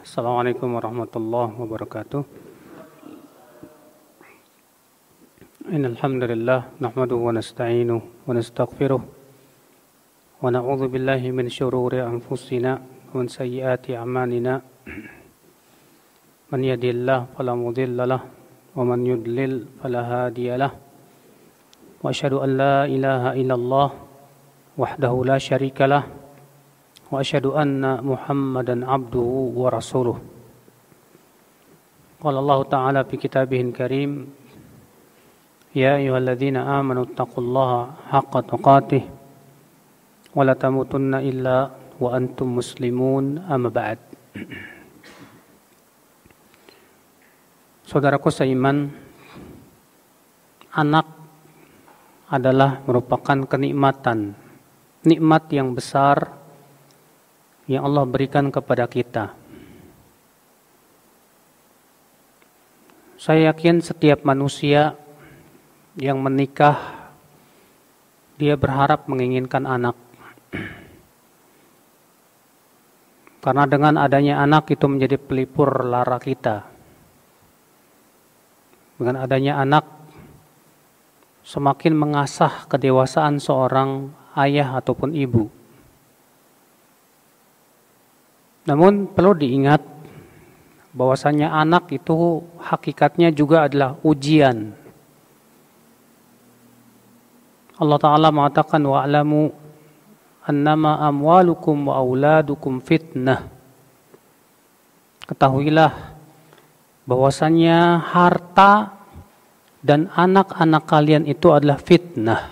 Assalamualaikum warahmatullahi wabarakatuh. Innal hamdalillah nahmaduhu wa nasta'inuhu wa nastaghfiruh wa na'udzu billahi min shururi anfusina wa min sayyiati a'malina. Man yahdihillahu fala mudilla lahu wa man yudlil fala hadiya lahu. Wa asyhadu an la ilaha illallah wahdahu la syarika lahu wa asyhadu anna Muhammadan abduhu wa rasuluh. Qala Allah Ta'ala fi kitabihil karim, ya ayyuhalladzina amanu taqullaha haqqa tuqatih wa la tamutunna illa wa antum muslimun, amma ba'd. Saudaraku seiman, anak adalah merupakan kenikmatan, nikmat yang besar yang Allah berikan kepada kita. Saya yakin setiap manusia yang menikah, dia berharap menginginkan anak. Karena dengan adanya anak itu menjadi pelipur lara kita. Dengan adanya anak semakin mengasah kedewasaan seorang ayah ataupun ibu. Namun perlu diingat bahwasanya anak itu hakikatnya juga adalah ujian. Allah Ta'ala mengatakan wa'lamu annama amwalukum wa auladukum fitnah. Ketahuilah bahwasanya harta dan anak-anak kalian itu adalah fitnah.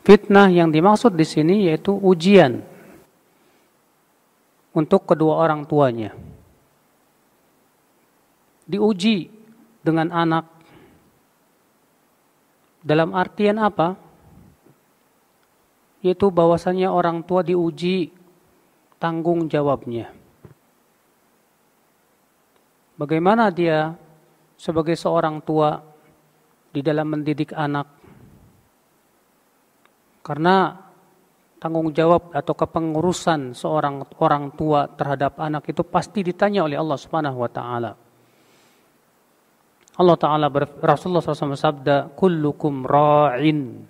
Fitnah yang dimaksud di sini yaitu ujian untuk kedua orang tuanya. Diuji dengan anak dalam artian apa? Yaitu bahwasanya orang tua diuji tanggung jawabnya. Bagaimana dia sebagai seorang tua di dalam mendidik anak? Karena tanggung jawab atau kepengurusan seorang orang tua terhadap anak itu pasti ditanya oleh Allah Subhanahu wa taala. Allah Ta'ala Rasulullah SAW sabda, kullukum ra'in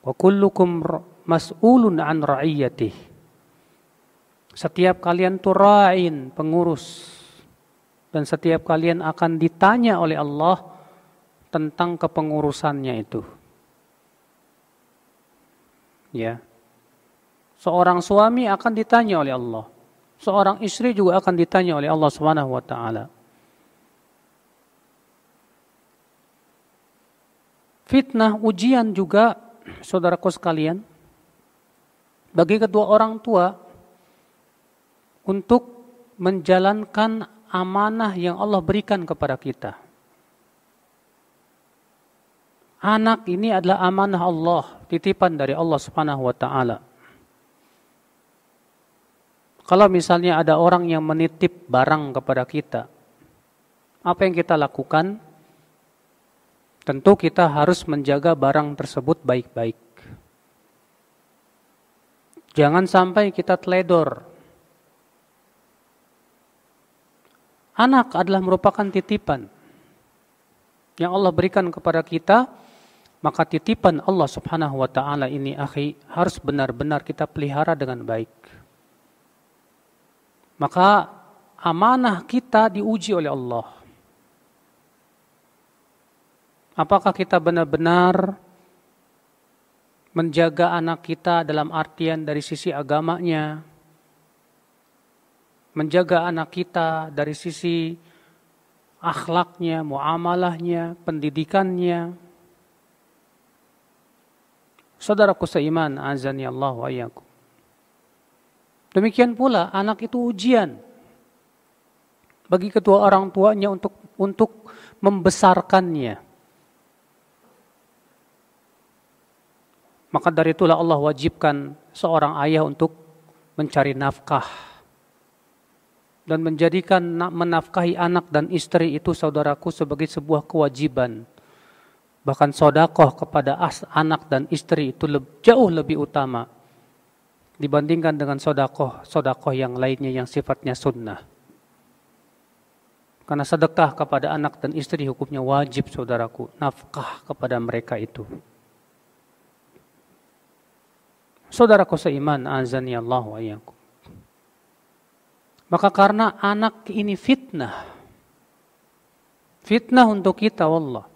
wa kullukum mas'ulun an ra'iyatih. Setiap kalian itu ra'in, pengurus, dan setiap kalian akan ditanya oleh Allah tentang kepengurusannya itu. Ya. Seorang suami akan ditanya oleh Allah. Seorang istri juga akan ditanya oleh Allah Subhanahu wa taala. Fitnah, ujian juga, saudaraku sekalian, bagi kedua orang tua untuk menjalankan amanah yang Allah berikan kepada kita. Anak ini adalah amanah Allah, titipan dari Allah Subhanahu wa taala. Kalau misalnya ada orang yang menitip barang kepada kita, apa yang kita lakukan? Tentu kita harus menjaga barang tersebut baik-baik. Jangan sampai kita teledor. Anak adalah merupakan titipan yang Allah berikan kepada kita, maka titipan Allah Subhanahu wa taala ini akhi harus benar-benar kita pelihara dengan baik. Maka amanah kita diuji oleh Allah. Apakah kita benar-benar menjaga anak kita dalam artian dari sisi agamanya, menjaga anak kita dari sisi akhlaknya, muamalahnya, pendidikannya. Saudaraku seiman, azani Allah wa iyyakum. Demikian pula anak itu ujian bagi kedua orang tuanya untuk membesarkannya. Maka dari itulah Allah wajibkan seorang ayah untuk mencari nafkah dan menjadikan menafkahi anak dan istri itu, saudaraku, sebagai sebuah kewajiban. Bahkan sedekah kepada anak dan istri itu jauh lebih utama dibandingkan dengan sodakoh yang lainnya yang sifatnya sunnah. Karena sedekah kepada anak dan istri hukumnya wajib, saudaraku, nafkah kepada mereka itu. Saudaraku seiman, azani Allah wa iyyakum. Maka karena anak ini fitnah untuk kita, wallah.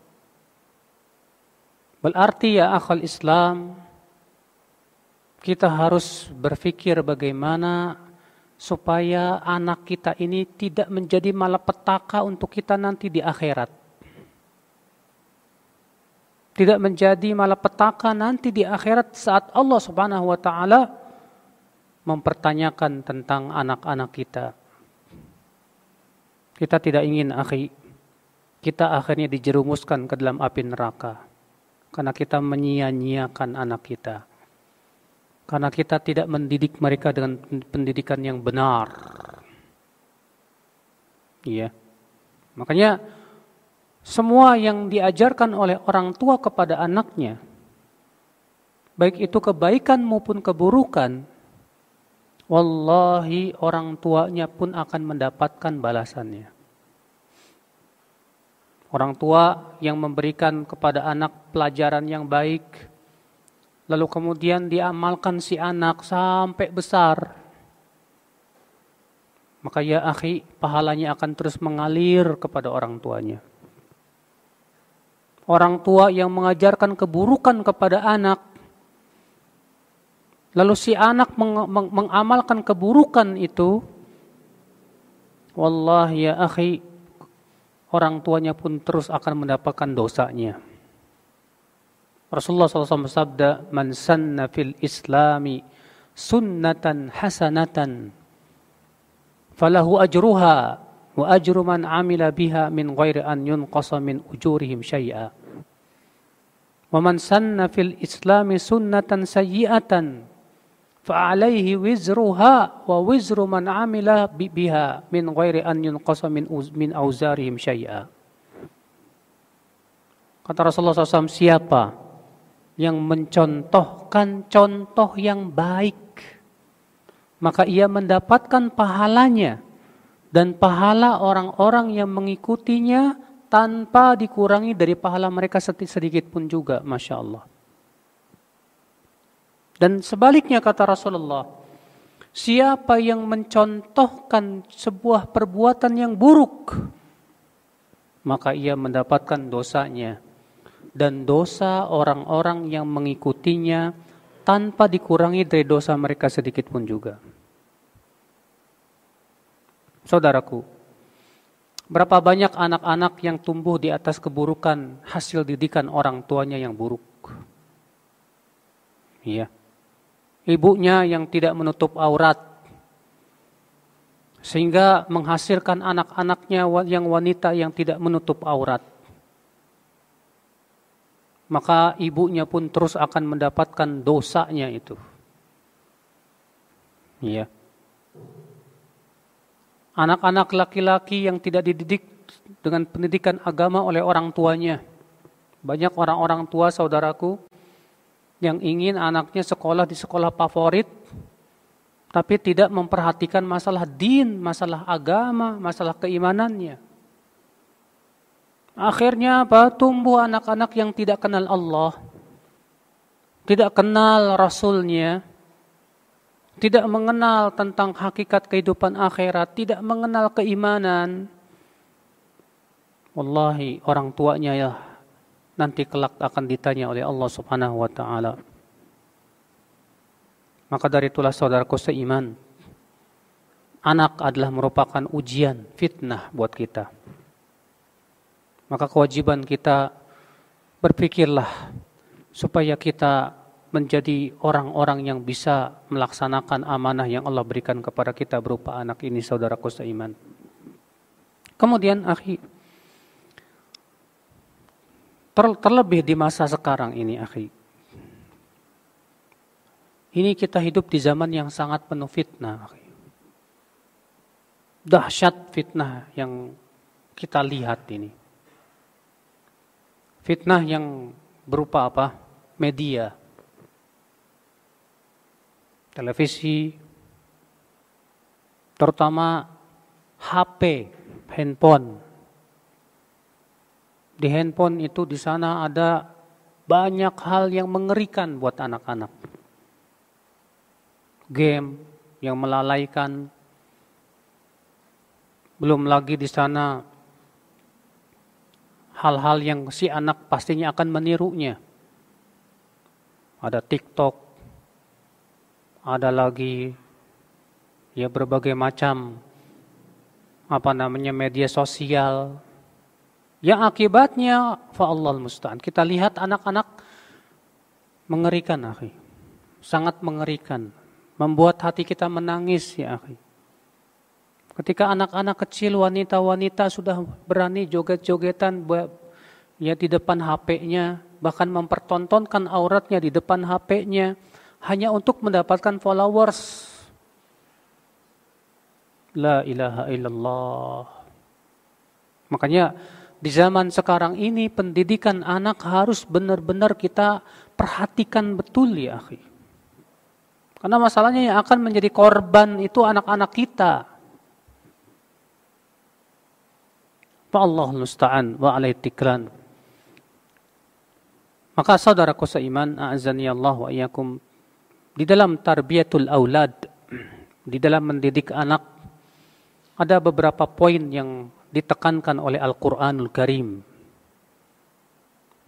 Berarti ya akhal Islam, kita harus berpikir bagaimana supaya anak kita ini tidak menjadi malapetaka untuk kita nanti di akhirat. Tidak menjadi malapetaka nanti di akhirat saat Allah Subhanahu wa taala mempertanyakan tentang anak-anak kita. Kita tidak ingin kita akhirnya dijerumuskan ke dalam api neraka karena kita menyia-nyiakan anak kita. Karena kita tidak mendidik mereka dengan pendidikan yang benar. Iya. Makanya semua yang diajarkan oleh orang tua kepada anaknya, baik itu kebaikan maupun keburukan, wallahi orang tuanya pun akan mendapatkan balasannya. Orang tua yang memberikan kepada anak pelajaran yang baik, lalu kemudian diamalkan si anak sampai besar, maka ya akhi, pahalanya akan terus mengalir kepada orang tuanya. Orang tua yang mengajarkan keburukan kepada anak, lalu si anak mengamalkan keburukan itu, wallahi ya akhi, orang tuanya pun terus akan mendapatkan dosanya. Rasulullah SAW bersabda, "Man sanna fil islami sunnatan hasanatan, falahu ajruha wa ajru man amila biha min ghairi an yunqasa min ujurihim syai'a. Wa man sanna fil islami sunnatan sayyi'atan, fa alaihi wizruha wa wizru man amila biha min ghairi an yunqasa min auzarihim syai'a." Kata Rasulullah SAW, siapa yang mencontohkan contoh yang baik, maka ia mendapatkan pahalanya dan pahala orang-orang yang mengikutinya tanpa dikurangi dari pahala mereka sedikit pun juga, Masya Allah. Dan sebaliknya kata Rasulullah, siapa yang mencontohkan sebuah perbuatan yang buruk, maka ia mendapatkan dosanya dan dosa orang-orang yang mengikutinya tanpa dikurangi dari dosa mereka sedikit pun juga. Saudaraku, berapa banyak anak-anak yang tumbuh di atas keburukan hasil didikan orang tuanya yang buruk. Iya. Ibunya yang tidak menutup aurat, sehingga menghasilkan anak-anaknya yang wanita yang tidak menutup aurat. Maka ibunya pun terus akan mendapatkan dosanya itu. Iya. Anak-anak laki-laki yang tidak dididik dengan pendidikan agama oleh orang tuanya. Banyak orang-orang tua, saudaraku, yang ingin anaknya sekolah di sekolah favorit, tapi tidak memperhatikan masalah din, masalah agama, masalah keimanannya. Akhirnya apa? Tumbuh anak-anak yang tidak kenal Allah, tidak kenal Rasulnya, tidak mengenal tentang hakikat kehidupan akhirat, tidak mengenal keimanan. Wallahi orang tuanya ya nanti kelak akan ditanya oleh Allah Subhanahu wa taala. Maka dari itulah saudaraku seiman, anak adalah merupakan ujian, fitnah buat kita. Maka kewajiban kita berpikirlah supaya kita menjadi orang-orang yang bisa melaksanakan amanah yang Allah berikan kepada kita berupa anak ini, saudaraku seiman. Kemudian akhi, terlebih di masa sekarang ini akhi, ini kita hidup di zaman yang sangat penuh fitnah akhi. Dahsyat fitnah yang kita lihat ini. Fitnah yang berupa apa? Media. televisi, terutama HP, handphone. Di handphone itu di sana ada banyak hal yang mengerikan buat anak-anak. Game yang melalaikan. Belum lagi di sana hal-hal yang si anak pastinya akan menirunya. Ada TikTok, ada lagi ya berbagai macam media sosial. Yang akibatnya fa'allahul musta'an. Kita lihat anak-anak mengerikan, akhi. Sangat mengerikan. Membuat hati kita menangis, ya akhi. Ketika anak-anak kecil, wanita-wanita sudah berani joget-jogetan ya di depan HP-nya, bahkan mempertontonkan auratnya di depan HP-nya hanya untuk mendapatkan followers. La ilaha illallah. Makanya di zaman sekarang ini pendidikan anak harus benar-benar kita perhatikan betul, ya akhi. Karena masalahnya yang akan menjadi korban itu anak-anak kita. Allahul musta'an wa alaihi tiklan. Maka saudaraku seiman, a'azani Allah wa iyyakum, di dalam tarbiyatul aulad, di dalam mendidik anak, ada beberapa poin yang ditekankan oleh Al-Qur'anul Karim.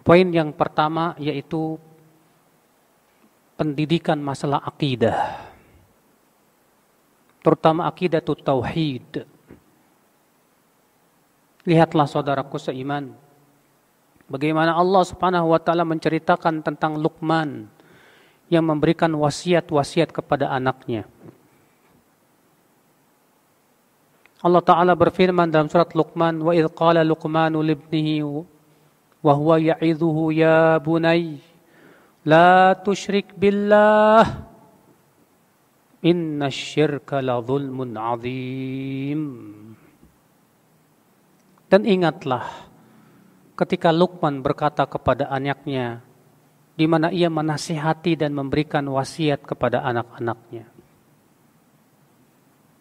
Poin yang pertama yaitu pendidikan masalah akidah. Terutama akidatut tauhid. Lihatlah saudaraku seiman, bagaimana Allah Subhanahu wa taala menceritakan tentang Luqman yang memberikan wasiat-wasiat kepada anaknya. Allah Ta'ala berfirman dalam surat Luqman, wa idh qala Luqmanu libnihi wa huwa ya'idhuhu ya bunay la tusyrik billah inna syirka la zulmun azim. Dan ingatlah ketika Luqman berkata kepada anaknya, di mana ia menasihati dan memberikan wasiat kepada anak-anaknya.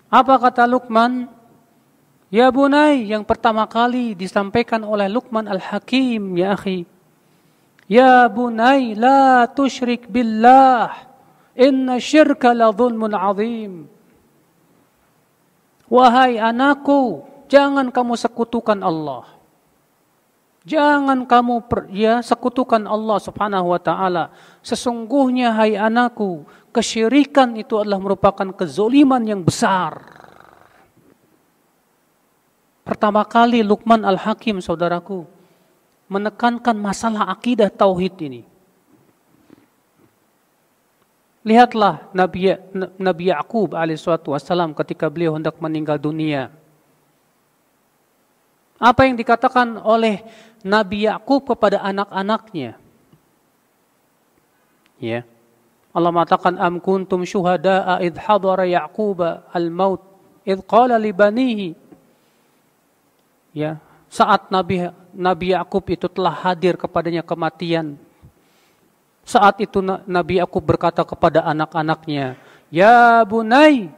Apa kata Luqman? Ya bunai, yang pertama kali disampaikan oleh Luqman Al-Hakim, ya akhi. Ya bunai, la tusyrik billah, inna syirka la zulmun azim. Wahai anakku, jangan kamu sekutukan Allah. Jangan kamu sekutukan Allah Subhanahu wa taala. Sesungguhnya hai anakku, kesyirikan itu adalah merupakan kezoliman yang besar. Pertama kali Luqman Al-Hakim, saudaraku, menekankan masalah akidah tauhid ini. Lihatlah Nabi Ya'qub alaihissalatu wassalam ketika beliau hendak meninggal dunia. Apa yang dikatakan oleh Nabi Ya'qub kepada anak-anaknya? Ya. Allah mengatakan am kuntum syuhada'a idh hadara Ya'quba al-maut idh qala li banihi. Ya, saat Nabi Ya'qub itu telah hadir kepadanya kematian. Saat itu Nabi Ya'qub berkata kepada anak-anaknya, ya bunai,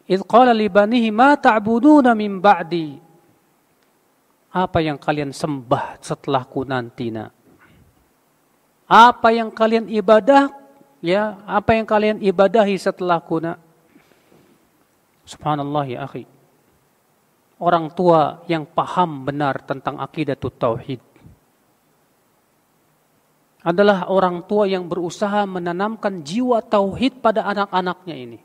idh qala li banihi ma ta'buduna min ba'di. Apa yang kalian sembah setelahku nanti, nak? Apa yang kalian ibadah, ya, apa yang kalian ibadahi setelahku, nak? Subhanallah, ya akhi. Orang tua yang paham benar tentang akidatut tauhid adalah orang tua yang berusaha menanamkan jiwa tauhid pada anak-anaknya ini.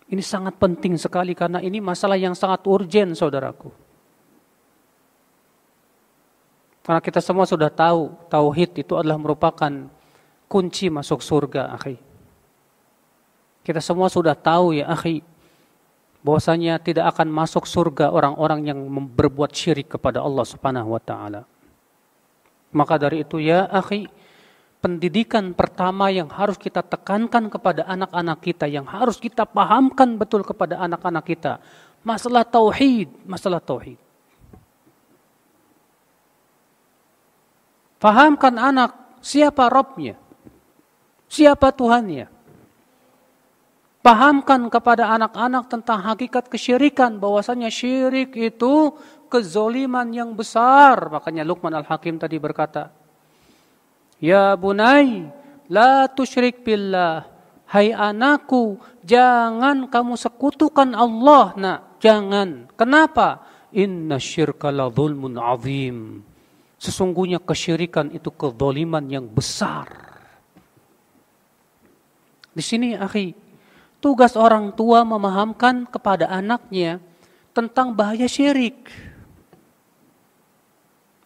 Ini sangat penting sekali karena ini masalah yang sangat urgen, saudaraku. Karena kita semua sudah tahu, tauhid itu adalah merupakan kunci masuk surga, akhi. Kita semua sudah tahu, ya akhi, bahwasanya tidak akan masuk surga orang-orang yang berbuat syirik kepada Allah Subhanahu wa taala. Maka dari itu, ya akhi, pendidikan pertama yang harus kita tekankan kepada anak-anak kita, yang harus kita pahamkan betul kepada anak-anak kita, masalah tauhid, masalah tauhid. Fahamkan anak siapa Rabbnya, siapa Tuhannya. Pahamkan kepada anak-anak tentang hakikat kesyirikan, bahwasanya syirik itu kezoliman yang besar. Makanya Luqman Al-Hakim tadi berkata, "Ya bunai, la tusyrik billah." Hai anakku, jangan kamu sekutukan Allah, nak. Jangan. Kenapa? Inna syirka la zulmun azim. Sesungguhnya kesyirikan itu kezaliman yang besar. Di sini, akhi, tugas orang tua memahamkan kepada anaknya tentang bahaya syirik.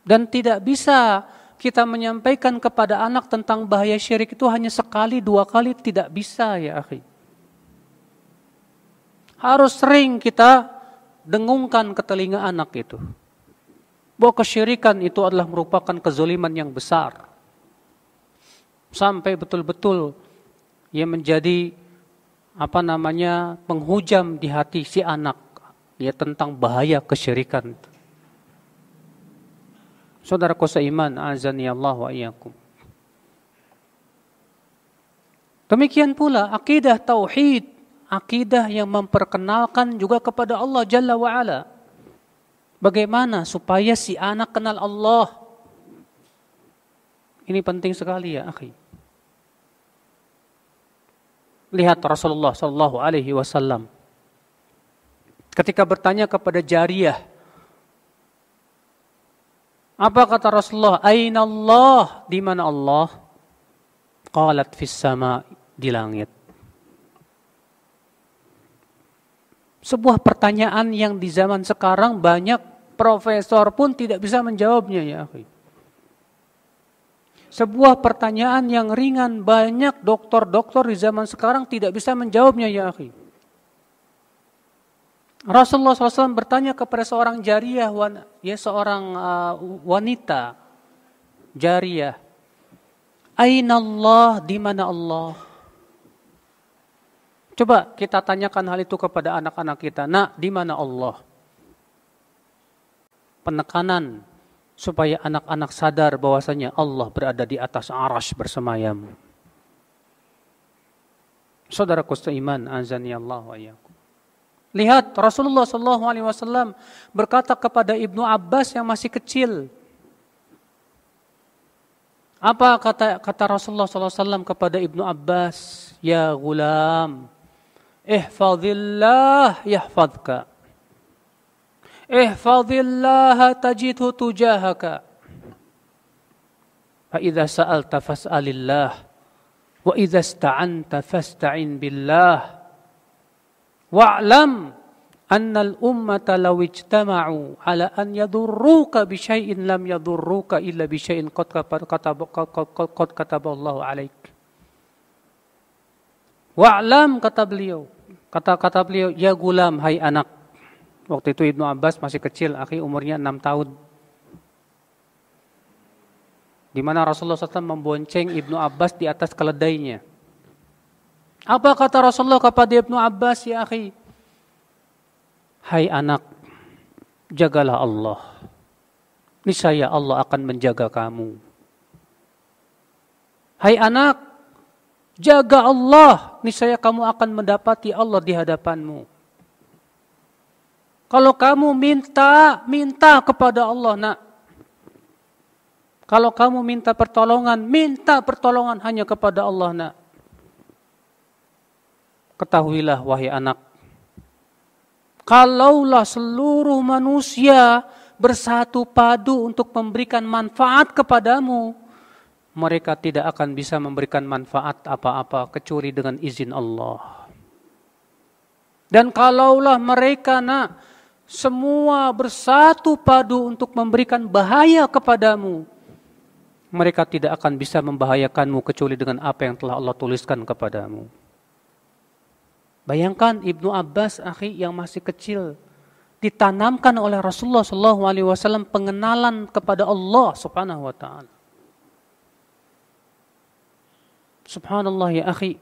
Dan tidak bisa kita menyampaikan kepada anak tentang bahaya syirik itu hanya sekali, dua kali, tidak bisa ya akhi. Harus sering kita dengungkan ke telinga anak itu, bahwa kesyirikan itu adalah merupakan kezaliman yang besar. Sampai betul-betul ia menjadi penghujam di hati si anak ya tentang bahaya kesyirikan. Saudaraku seiman, azani Allah wa iyyakum. Demikian pula akidah tauhid, akidah yang memperkenalkan juga kepada Allah Jalla wa Ala. Bagaimana supaya si anak kenal Allah? Ini penting sekali ya, akhi. Lihat Rasulullah sallallahu alaihi wasallam ketika bertanya kepada jariyah, apa kata Rasulullah? Aina Allah? Di mana Allah? Qalat fis sama, di langit. Sebuah pertanyaan yang di zaman sekarang banyak profesor pun tidak bisa menjawabnya ya akhi. Sebuah pertanyaan yang ringan, banyak doktor-doktor di zaman sekarang tidak bisa menjawabnya ya akhi. Rasulullah SAW bertanya kepada seorang jariyah, seorang wanita jariyah, Aina Allah? Di mana Allah? Coba kita tanyakan hal itu kepada anak-anak kita. Nak, di mana Allah? Penekanan supaya anak-anak sadar bahwasanya Allah berada di atas arasy bersemayam. Saudaraku seiman, azani Allah wa iyyakum. Lihat Rasulullah SAW berkata kepada Ibnu Abbas yang masih kecil. Apa kata Rasulullah SAW kepada Ibnu Abbas? Ya gulam, ihfazillah yahfazka. Ihfazillah tajidhu tujahaka. Fa idza sa'alta fas'alillah wa idza ista'anta fasta'in billah. Wa'lam annal ummata law ijtama'u ala an yadurruka bi syai'in lam yadurruka illa bi syai'in qad kataballahu 'alaik. Wa'lam, kata beliau, ya gulam, hai anak. Waktu itu Ibnu Abbas masih kecil, akhi, umurnya 6 tahun. Di mana Rasulullah SAW membonceng Ibnu Abbas di atas keledainya. Apa kata Rasulullah kepada Ibnu Abbas, ya akhi? Hai anak, jagalah Allah. Niscaya Allah akan menjaga kamu. Hai anak, jaga Allah. Niscaya kamu akan mendapati Allah di hadapanmu. Kalau kamu minta kepada Allah, nak. Kalau kamu minta pertolongan hanya kepada Allah, nak. Ketahuilah wahai anak, kalaulah seluruh manusia bersatu padu untuk memberikan manfaat kepadamu, mereka tidak akan bisa memberikan manfaat apa-apa kecuali dengan izin Allah. Dan kalaulah mereka semua bersatu padu untuk memberikan bahaya kepadamu, mereka tidak akan bisa membahayakanmu kecuali dengan apa yang telah Allah tuliskan kepadamu. Bayangkan Ibnu Abbas, akhi, yang masih kecil, ditanamkan oleh Rasulullah SAW pengenalan kepada Allah Subhanahu wa Ta'ala. Subhanallah ya akhi.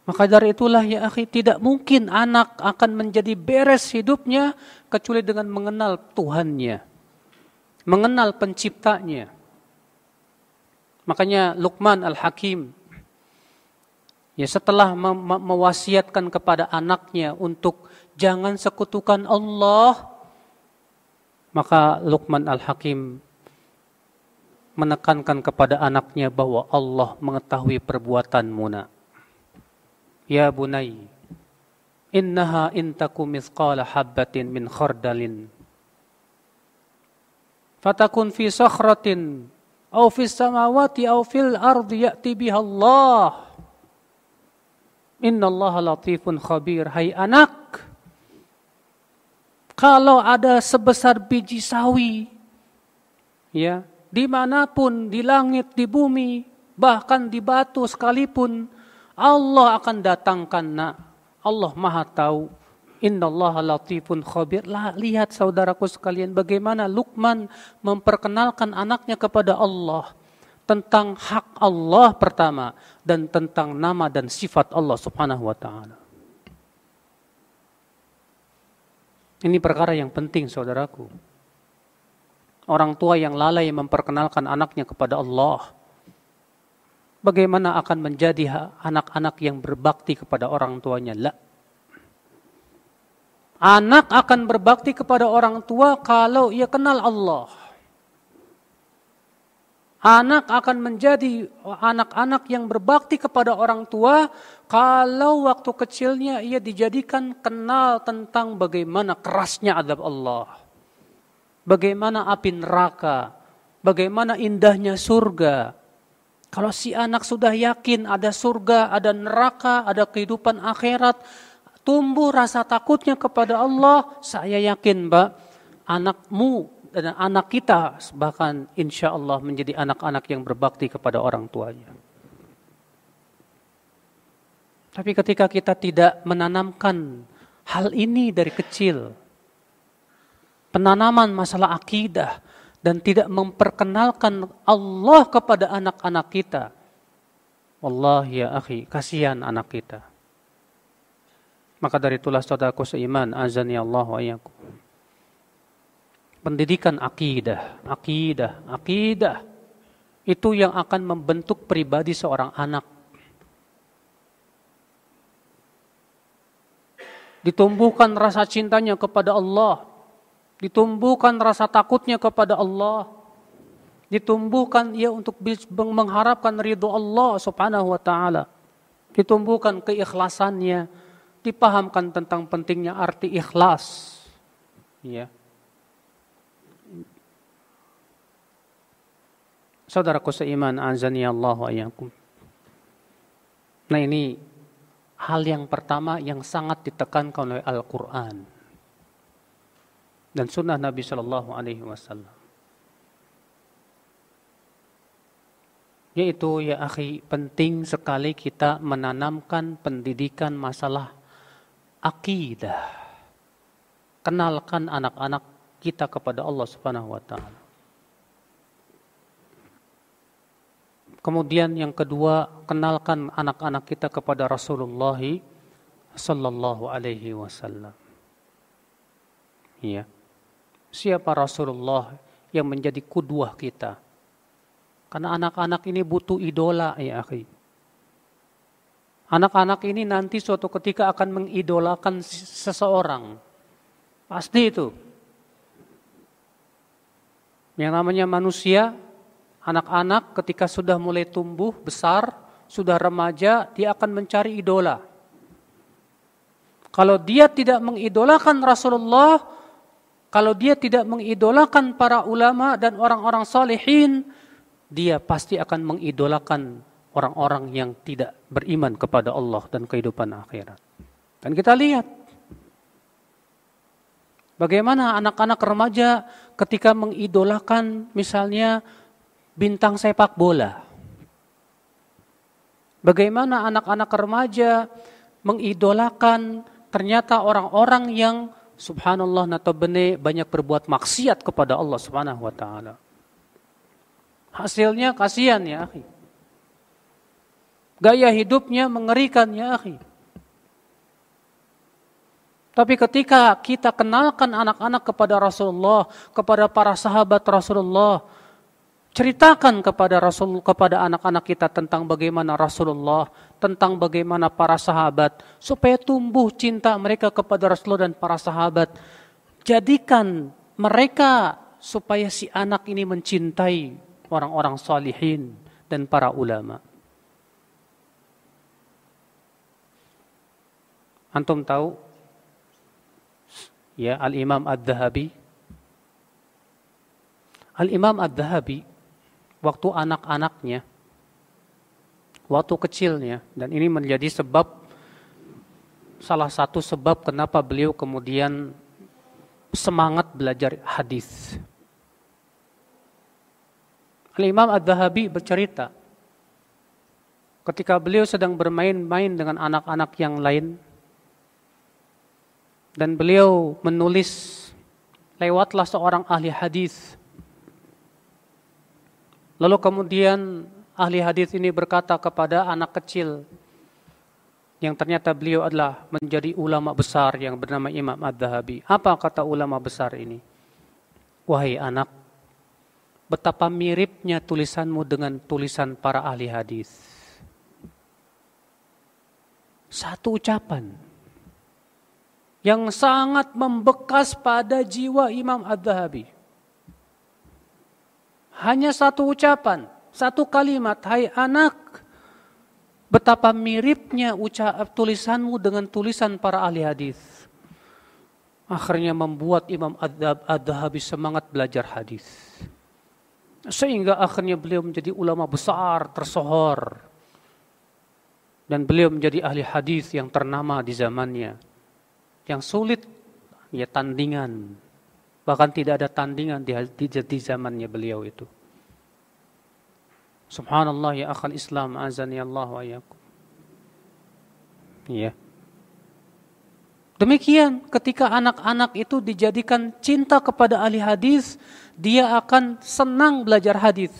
Maka dari itulah ya akhi, tidak mungkin anak akan menjadi beres hidupnya kecuali dengan mengenal Tuhannya, mengenal penciptanya. Makanya Luqman Al-Hakim Ya, setelah mewasiatkan kepada anaknya untuk jangan sekutukan Allah, maka Luqman Al-Hakim menekankan kepada anaknya bahwa Allah mengetahui perbuatanmu, nak. Ya bunai, innaha intaku mithqala habbatin min khardalin fatakun fi sakhratin aw fis samawati aw fil ardi ya'ti biha Allah. Innallaha latifun khabir. Hai anak, kalau ada sebesar biji sawi, ya, dimanapun, di langit, di bumi, bahkan di batu sekalipun, Allah akan datangkan, nak. Allah Maha tahu. Innallaha latifun khabir. Lihat saudaraku sekalian, bagaimana Luqman memperkenalkan anaknya kepada Allah, tentang hak Allah pertama, dan tentang nama dan sifat Allah subhanahu wa ta'ala. Ini perkara yang penting, saudaraku. Orang tua yang lalai memperkenalkan anaknya kepada Allah, bagaimana akan menjadi anak-anak yang berbakti kepada orang tuanya? La. Anak akan berbakti kepada orang tua kalau ia kenal Allah. Anak akan menjadi anak-anak yang berbakti kepada orang tua kalau waktu kecilnya ia dijadikan kenal tentang bagaimana kerasnya azab Allah, bagaimana api neraka, bagaimana indahnya surga. Kalau si anak sudah yakin ada surga, ada neraka, ada kehidupan akhirat, tumbuh rasa takutnya kepada Allah, saya yakin, Mbak, anakmu dan anak kita bahkan insya Allah menjadi anak-anak yang berbakti kepada orang tuanya. Tapi ketika kita tidak menanamkan hal ini dari kecil, penanaman masalah akidah, dan tidak memperkenalkan Allah kepada anak-anak kita, wallahi ya akhi, kasihan anak kita. Maka dari itulah saudaraku seiman, azani Allah wa iyyakum, pendidikan akidah itu yang akan membentuk pribadi seorang anak. Ditumbuhkan rasa cintanya kepada Allah, ditumbuhkan rasa takutnya kepada Allah, ditumbuhkan ia untuk mengharapkan ridho Allah subhanahu wa ta'ala, ditumbuhkan keikhlasannya, dipahamkan tentang pentingnya arti ikhlas, ya. Saudaraku seiman, azani Allah wa iyyakum. Nah, ini hal yang pertama yang sangat ditekankan oleh Al-Quran dan sunnah Nabi Sallallahu Alaihi Wasallam, yaitu ya akhi, penting sekali kita menanamkan pendidikan masalah akidah. Kenalkan anak-anak kita kepada Allah Subhanahu Wa Taala. Kemudian yang kedua, kenalkan anak-anak kita kepada Rasulullah Sallallahu Alaihi Wasallam. Ya. Siapa Rasulullah yang menjadi kudwah kita? Karena anak-anak ini butuh idola, ya akhi. Anak-anak ini nanti suatu ketika akan mengidolakan seseorang. Pasti itu. Yang namanya manusia, anak-anak ketika sudah mulai tumbuh besar, sudah remaja, dia akan mencari idola. Kalau dia tidak mengidolakan Rasulullah, kalau dia tidak mengidolakan para ulama dan orang-orang salihin, dia pasti akan mengidolakan orang-orang yang tidak beriman kepada Allah dan kehidupan akhirat. Dan kita lihat bagaimana anak-anak remaja ketika mengidolakan misalnya bintang sepak bola. Bagaimana anak-anak remaja mengidolakan ternyata orang-orang yang subhanallah natabene banyak berbuat maksiat kepada Allah Subhanahu wa taala. Hasilnya kasihan ya akhi. Gaya hidupnya mengerikan ya akhi. Tapi ketika kita kenalkan anak-anak kepada Rasulullah, kepada para sahabat Rasulullah, Ceritakan kepada anak-anak kita tentang bagaimana Rasulullah, tentang bagaimana para sahabat, supaya tumbuh cinta mereka kepada Rasulullah dan para sahabat. Jadikan mereka supaya si anak ini mencintai orang-orang salihin dan para ulama. Antum tahu ya Al-Imam Adz-Dzahabi? Al-Imam Adz-Dzahabi waktu anak-anaknya, waktu kecilnya, dan ini menjadi salah satu sebab kenapa beliau kemudian semangat belajar hadis. Al-Imam Adz-Dzahabi bercerita, ketika beliau sedang bermain-main dengan anak-anak yang lain, dan beliau menulis, lewatlah seorang ahli hadis. Lalu kemudian ahli hadis ini berkata kepada anak kecil yang ternyata beliau adalah menjadi ulama besar yang bernama Imam Adz-Dzahabi. Apa kata ulama besar ini? Wahai anak, betapa miripnya tulisanmu dengan tulisan para ahli hadis. Satu ucapan yang sangat membekas pada jiwa Imam Adz-Dzahabi. Hanya satu ucapan, satu kalimat, hai anak, betapa miripnya tulisanmu dengan tulisan para ahli hadis. Akhirnya membuat Imam Adz-Dzahabi semangat belajar hadis. Sehingga akhirnya beliau menjadi ulama besar, tersohor. Dan beliau menjadi ahli hadis yang ternama di zamannya. Yang sulit ya tandingan. Bahkan tidak ada tandingan di zamannya beliau itu. Subhanallah ya akhal Islam, azani Allah wa iyyakum. Ya. Demikian ketika anak-anak itu dijadikan cinta kepada ahli hadis, dia akan senang belajar hadis.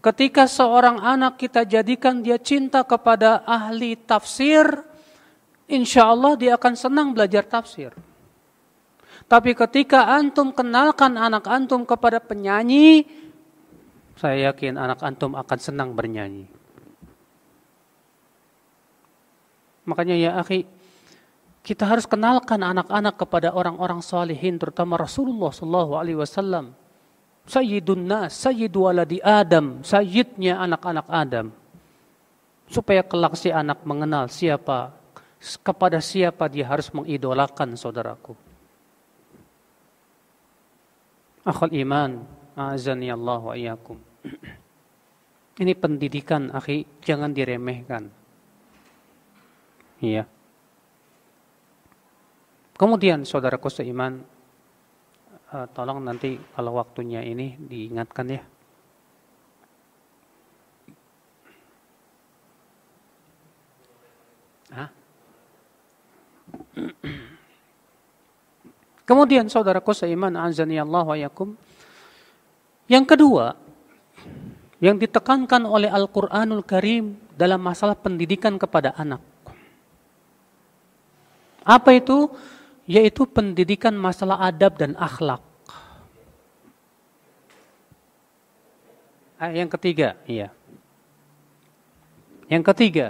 Ketika seorang anak kita jadikan dia cinta kepada ahli tafsir, insya Allah dia akan senang belajar tafsir. Tapi ketika antum kenalkan anak antum kepada penyanyi, saya yakin anak antum akan senang bernyanyi. Makanya ya akhi, kita harus kenalkan anak-anak kepada orang-orang salihin, terutama Rasulullah SAW. Sayyidun nas, sayyidu waladi Adam, sayyidnya anak-anak Adam. Supaya kelak si anak mengenal kepada siapa dia harus mengidolakan, saudaraku. Akhul iman, azani Allah wa iyyakum. Ini pendidikan, akhi, jangan diremehkan. Iya. Kemudian saudaraku seiman, tolong nanti kalau waktunya ini diingatkan ya. Kemudian saudaraku seiman, azani Allah wa iyyakum. Yang kedua, yang ditekankan oleh Al-Qur'anul Karim dalam masalah pendidikan kepada anak. Apa itu? Yaitu pendidikan masalah adab dan akhlak. Yang ketiga, iya. Yang ketiga,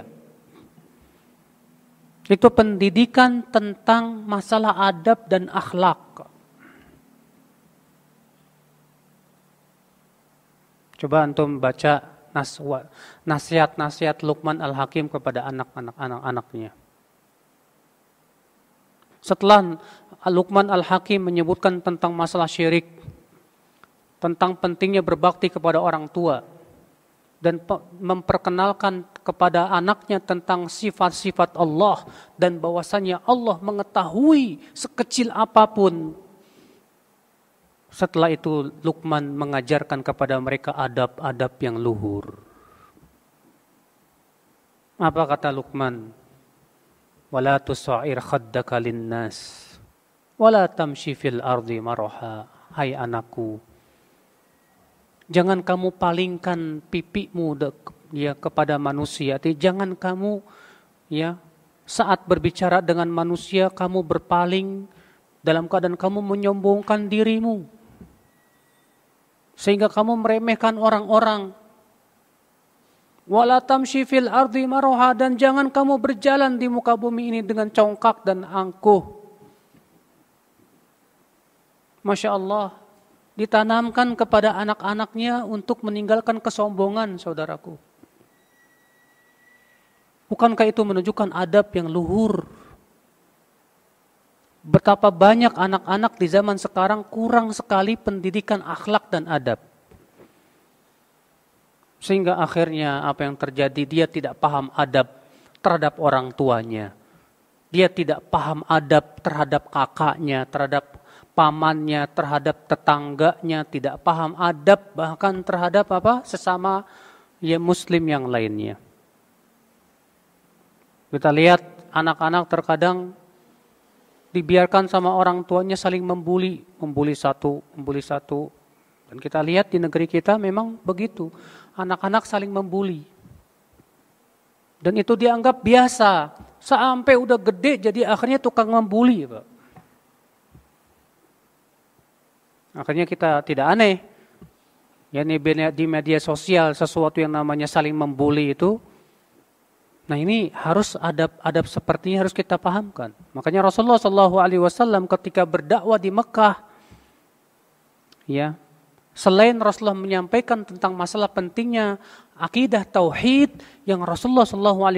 itu pendidikan tentang masalah adab dan akhlak. Coba antum baca nasihat-nasihat Luqman Al-Hakim kepada anak-anaknya. Setelah Luqman Al-Hakim menyebutkan tentang masalah syirik, tentang pentingnya berbakti kepada orang tua, dan memperkenalkan kepada anaknya tentang sifat-sifat Allah, dan bahwasanya Allah mengetahui sekecil apapun. Setelah itu Luqman mengajarkan kepada mereka adab-adab yang luhur. Apa kata Luqman? Wala tusa'ir khaddaka linnas wala tamshi fil ardi maraha. Hai anakku, jangan kamu palingkan pipimu kepada manusia. Jangan kamu saat berbicara dengan manusia kamu berpaling dalam keadaan kamu menyombongkan dirimu. Sehingga kamu meremehkan orang-orang. Wala tamshi fil ardi maroha, dan jangan kamu berjalan di muka bumi ini dengan congkak dan angkuh. Masya Allah, ditanamkan kepada anak-anaknya untuk meninggalkan kesombongan, saudaraku. Bukankah itu menunjukkan adab yang luhur? Betapa banyak anak-anak di zaman sekarang kurang sekali pendidikan akhlak dan adab. Sehingga akhirnya apa yang terjadi, dia tidak paham adab terhadap orang tuanya. Dia tidak paham adab terhadap kakaknya, terhadap pamannya, terhadap tetangganya, tidak paham adab bahkan terhadap sesama muslim yang lainnya. Kita lihat anak-anak terkadang dibiarkan sama orang tuanya saling membuli satu. Dan kita lihat di negeri kita memang begitu. Anak-anak saling membuli. Dan itu dianggap biasa. Sampai udah gede jadi akhirnya tukang membuli, Pak. Akhirnya kita tidak aneh. Ya, di media sosial sesuatu yang namanya saling membuli itu. Nah, ini harus adab sepertinya harus kita pahamkan. Makanya Rasulullah SAW ketika berdakwah di Mekah, ya, selain Rasulullah menyampaikan tentang masalah pentingnya akidah tauhid, yang Rasulullah SAW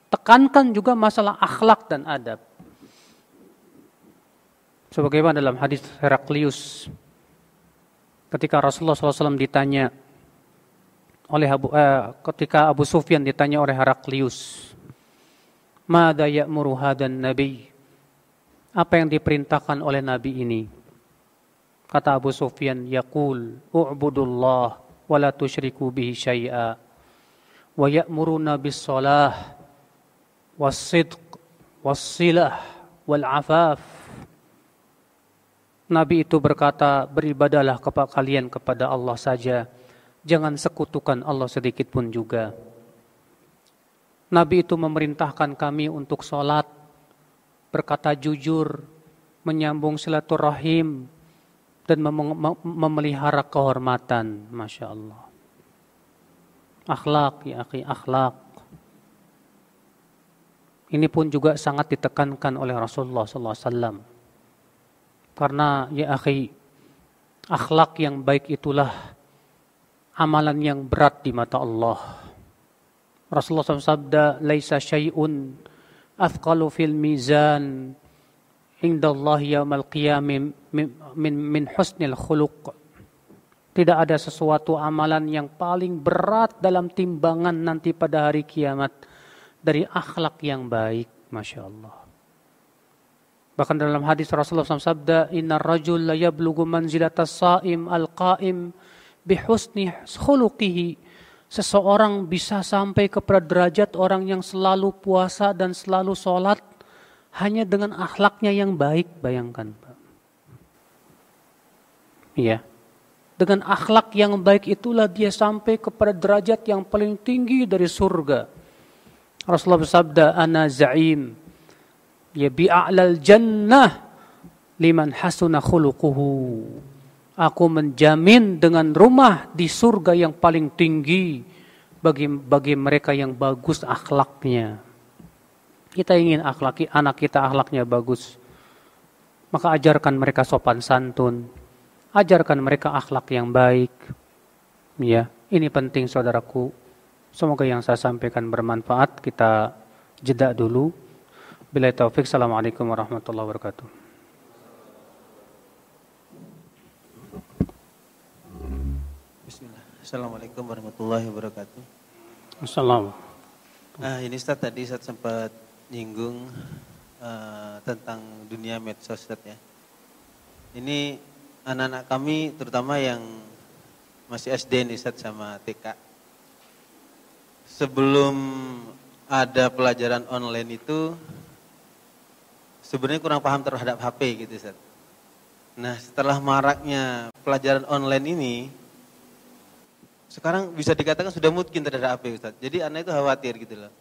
tekankan juga masalah akhlak dan adab. Sebagaimana dalam hadis Heraklius, ketika Rasulullah SAW ditanya ketika Abu Sufyan ditanya oleh Heraklius, "Madza ya'muru hadan nabi?" Apa yang diperintahkan oleh nabi ini? Kata Abu Sufyan, "Yaqul u'budullah wa la tusyriku bihi syai'a wa ya'muruna bis-shalah was-sidq was-silah wal-'afaf." Nabi itu berkata, "Beribadahlah kalian kepada Allah saja. Jangan sekutukan Allah sedikit pun juga." Nabi itu memerintahkan kami untuk sholat, berkata jujur, menyambung silaturahim, dan memelihara kehormatan. Masya Allah. Akhlak, ya akhi, akhlak. Ini pun juga sangat ditekankan oleh Rasulullah SAW. Karena, ya akhi, akhlak yang baik itulah amalan yang berat di mata Allah. Rasulullah SAW sabda, "Laisa syai'un athqalu fil mizan indallahi yaumal qiyamah min husnil khuluq." Tidak ada sesuatu amalan yang paling berat dalam timbangan nanti pada hari kiamat dari akhlak yang baik. Masya Allah. Bahkan dalam hadis Rasulullah SAW sabda, "Innar rajul la yablughu manzilatas sha'im al-qa'im bihusni khuluqihi." Seseorang bisa sampai kepada derajat orang yang selalu puasa dan selalu sholat hanya dengan akhlaknya yang baik. Bayangkan, Pak. Iya. Dengan akhlak yang baik itulah dia sampai kepada derajat yang paling tinggi dari surga. Rasulullah bersabda, "Ana za'im ya bi'a'lal jannah liman hasuna khuluquhu." Aku menjamin dengan rumah di surga yang paling tinggi bagi mereka yang bagus akhlaknya. Kita ingin anak kita akhlaknya bagus. Maka ajarkan mereka sopan santun. Ajarkan mereka akhlak yang baik. Ya, ini penting saudaraku. Semoga yang saya sampaikan bermanfaat. Kita jeda dulu. Billahi taufik. Assalamualaikum warahmatullahi wabarakatuh. Assalamualaikum warahmatullahi wabarakatuh. Assalamualaikum. Ini Ustaz, tadi Ustaz sempat nyinggung tentang dunia medsos, Ustaz, ya. Ini anak-anak kami terutama yang masih SD nih, Ustaz, sama TK. Sebelum ada pelajaran online itu sebenarnya kurang paham terhadap HP gitu, Ustaz. Nah, setelah maraknya pelajaran online ini, sekarang bisa dikatakan sudah mungkin terhadap HP, Ustaz. Jadi anak itu khawatir gitu loh.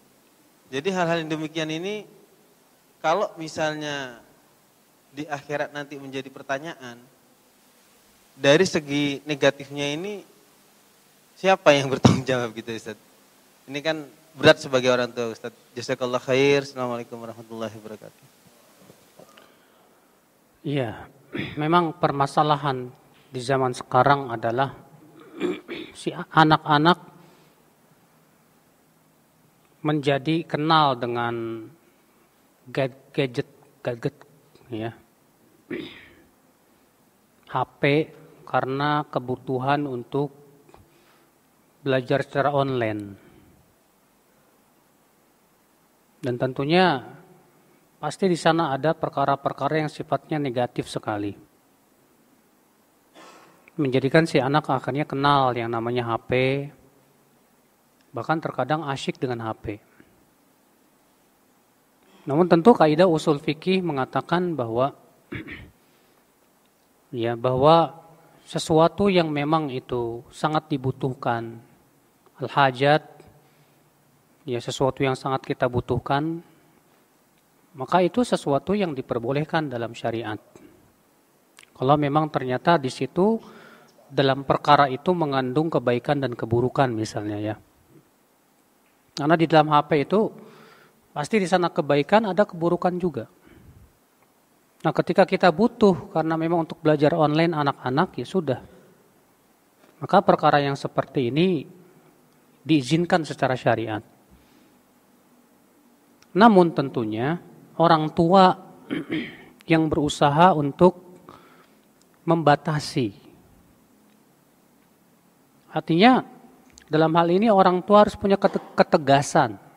Jadi hal-hal yang demikian ini, kalau misalnya di akhirat nanti menjadi pertanyaan, dari segi negatifnya ini siapa yang bertanggung jawab gitu Ustaz? Ini kan berat sebagai orang tua Ustaz. Jazakallah khair. Assalamualaikum warahmatullahi wabarakatuh. Iya, memang permasalahan di zaman sekarang adalah si anak-anak menjadi kenal dengan gadget ya. HP karena kebutuhan untuk belajar secara online. Dan tentunya pasti di sana ada perkara-perkara yang sifatnya negatif sekali. Menjadikan si anak akhirnya kenal yang namanya HP, bahkan terkadang asyik dengan HP. Namun tentu kaidah usul fikih mengatakan bahwa bahwa sesuatu yang memang itu sangat dibutuhkan, al-hajat, sesuatu yang sangat kita butuhkan, maka itu sesuatu yang diperbolehkan dalam syariat. Kalau memang ternyata di situ dalam perkara itu mengandung kebaikan dan keburukan misalnya ya. Karena di dalam HP itu pasti di sana kebaikan ada keburukan juga. Nah, ketika kita butuh karena memang untuk belajar online anak-anak ya sudah. Maka perkara yang seperti ini diizinkan secara syariat. Namun tentunya orang tua yang berusaha untuk membatasi. Artinya dalam hal ini orang tua harus punya ketegasan.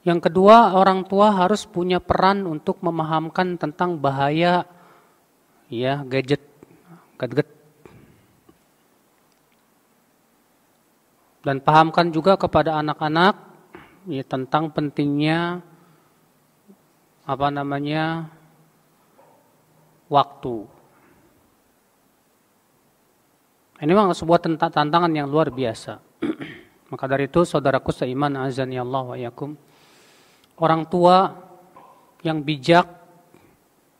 Yang kedua, orang tua harus punya peran untuk memahamkan tentang bahaya gadget. Dan pahamkan juga kepada anak-anak tentang pentingnya waktu. Ini memang sebuah tantangan yang luar biasa. Maka dari itu saudaraku seiman azani Allah wa yakum, orang tua yang bijak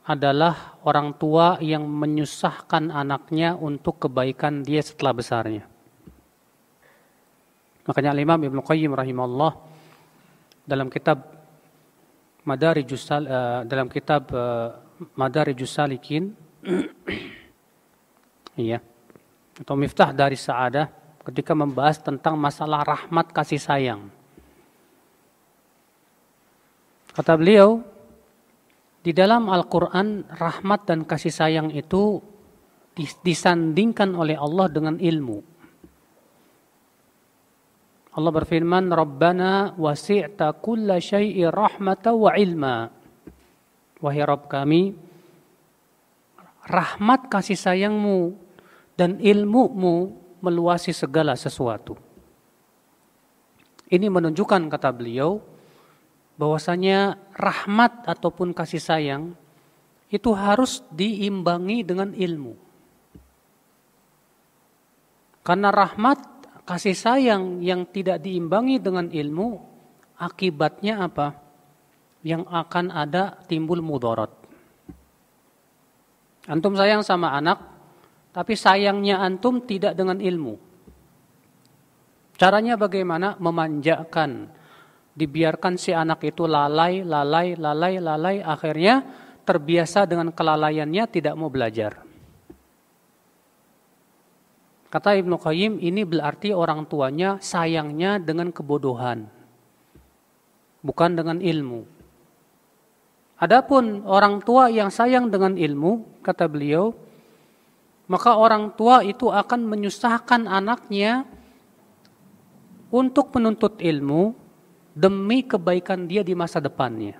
adalah orang tua yang menyusahkan anaknya untuk kebaikan dia setelah besarnya. Makanya Imam Ibnu Qayyim rahimahullah dalam kitab Madarijus Salikin atau Miftah dari Sa'adah ketika membahas tentang masalah rahmat kasih sayang. Kata beliau, di dalam Al-Quran rahmat dan kasih sayang itu disandingkan oleh Allah dengan ilmu. Allah berfirman, Rabbana wasi'ta kulla syai'i rahmatan wa ilma. Wahai Rabb kami, rahmat kasih sayangmu dan ilmumu meluasi segala sesuatu. Ini menunjukkan, kata beliau, bahwasanya rahmat ataupun kasih sayang itu harus diimbangi dengan ilmu. Karena rahmat kasih sayang yang tidak diimbangi dengan ilmu, akibatnya apa? Yang akan ada timbul mudarat. Antum sayang sama anak, tapi sayangnya antum tidak dengan ilmu. Caranya bagaimana? Memanjakan. Dibiarkan si anak itu lalai, akhirnya terbiasa dengan kelalaiannya, tidak mau belajar. Kata Ibnu Qayyim, ini berarti orang tuanya sayangnya dengan kebodohan, bukan dengan ilmu. Adapun orang tua yang sayang dengan ilmu, kata beliau, maka orang tua itu akan menyusahkan anaknya untuk menuntut ilmu demi kebaikan dia di masa depannya.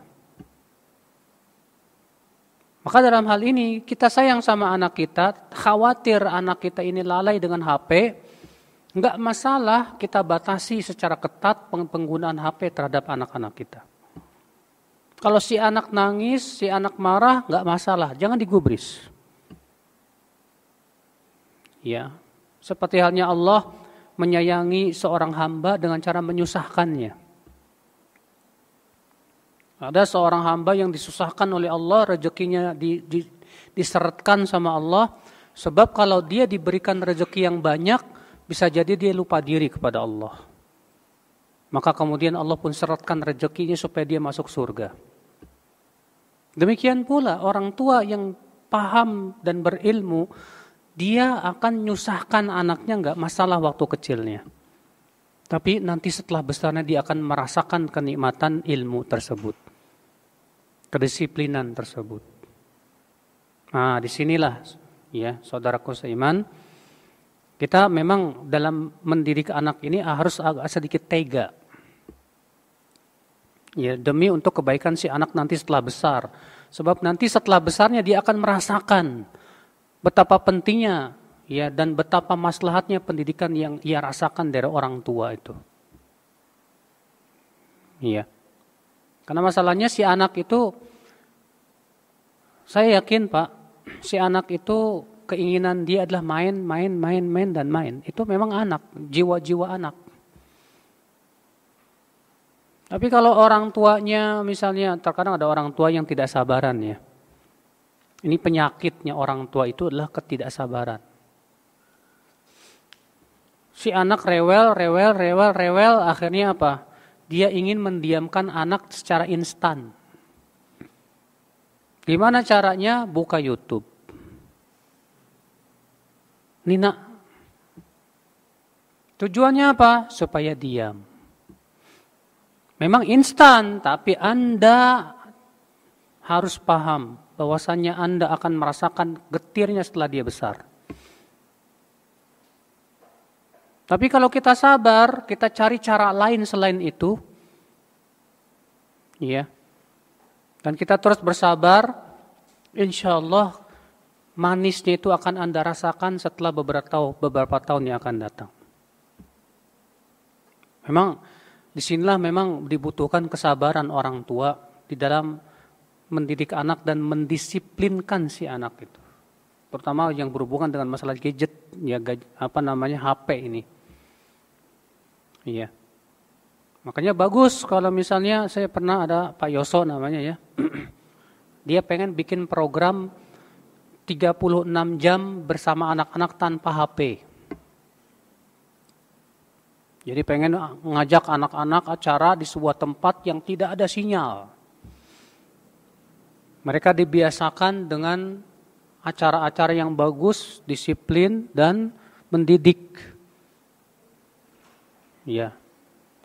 Maka dalam hal ini kita sayang sama anak kita, khawatir anak kita ini lalai dengan HP, enggak masalah kita batasi secara ketat penggunaan HP terhadap anak-anak kita. Kalau si anak nangis, si anak marah, enggak masalah, jangan digubris. Ya, seperti halnya Allah menyayangi seorang hamba dengan cara menyusahkannya. Ada seorang hamba yang disusahkan oleh Allah, rezekinya diseretkan sama Allah, sebab kalau dia diberikan rezeki yang banyak, bisa jadi dia lupa diri kepada Allah. Maka kemudian Allah pun seretkan rezekinya supaya dia masuk surga. Demikian pula orang tua yang paham dan berilmu, dia akan nyusahkan anaknya enggak masalah waktu kecilnya. Tapi nanti setelah besarnya dia akan merasakan kenikmatan ilmu tersebut. Kedisiplinan tersebut. Nah, disinilah ya, saudaraku seiman, kita memang dalam mendidik anak ini harus agak sedikit tega. Ya, demi untuk kebaikan si anak nanti setelah besar. Sebab nanti setelah besarnya dia akan merasakan betapa pentingnya ya dan betapa maslahatnya pendidikan yang ia rasakan dari orang tua itu. Iya. Karena masalahnya si anak itu, saya yakin Pak, si anak itu keinginan dia adalah main dan main. Itu memang anak, jiwa-jiwa anak. Tapi kalau orang tuanya misalnya, terkadang ada orang tua yang tidak sabaran ya. Ini penyakitnya orang tua itu adalah ketidaksabaran. Si anak rewel, akhirnya apa? Dia ingin mendiamkan anak secara instan. Gimana caranya? Buka YouTube. Nina. Tujuannya apa? Supaya diam. Memang instan, tapi Anda harus paham bahwasannya Anda akan merasakan getirnya setelah dia besar. Tapi kalau kita sabar, kita cari cara lain selain itu, ya, dan kita terus bersabar, insya Allah manisnya itu akan Anda rasakan setelah beberapa tahun yang akan datang. Memang disinilah memang dibutuhkan kesabaran orang tua di dalam mendidik anak dan mendisiplinkan si anak itu. Terutama yang berhubungan dengan masalah gadget, ya HP ini. Iya. Makanya bagus kalau misalnya saya pernah ada Pak Yoso namanya ya. Dia pengen bikin program 36 jam bersama anak-anak tanpa HP. Jadi pengen ngajak anak-anak acara di sebuah tempat yang tidak ada sinyal. Mereka dibiasakan dengan acara-acara yang bagus, disiplin dan mendidik. Ya.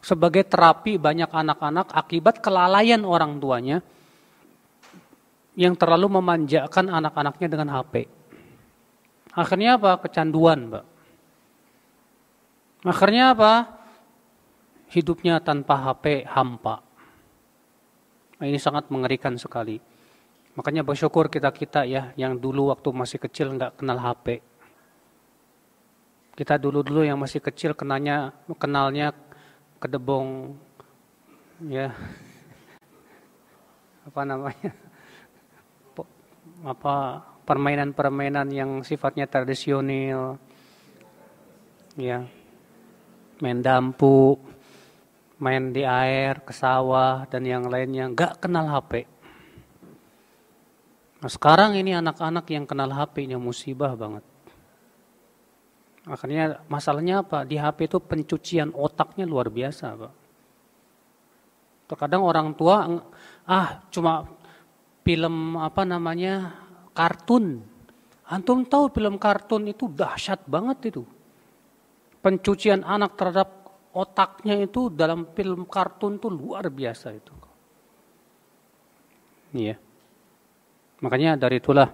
Sebagai terapi banyak anak-anak akibat kelalaian orang tuanya yang terlalu memanjakan anak-anaknya dengan HP. Akhirnya apa? Kecanduan, Pak. Akhirnya apa? Hidupnya tanpa HP hampa. Nah, ini sangat mengerikan sekali. Makanya bersyukur kita ya yang dulu waktu masih kecil nggak kenal HP. Kita dulu yang masih kecil kenalnya kedebong ya. Apa namanya? Permainan-permainan yang sifatnya tradisional. Ya. Main dampu, main di air, ke sawah dan yang lainnya, nggak kenal HP. Nah, sekarang ini anak-anak yang kenal HP ini musibah banget. Akhirnya masalahnya apa? Di HP itu pencucian otaknya luar biasa, Pak. Terkadang orang tua cuma film kartun. Antum tahu film kartun itu dahsyat banget itu. Pencucian anak terhadap otaknya itu dalam film kartun itu luar biasa itu. Iya. Makanya dari itulah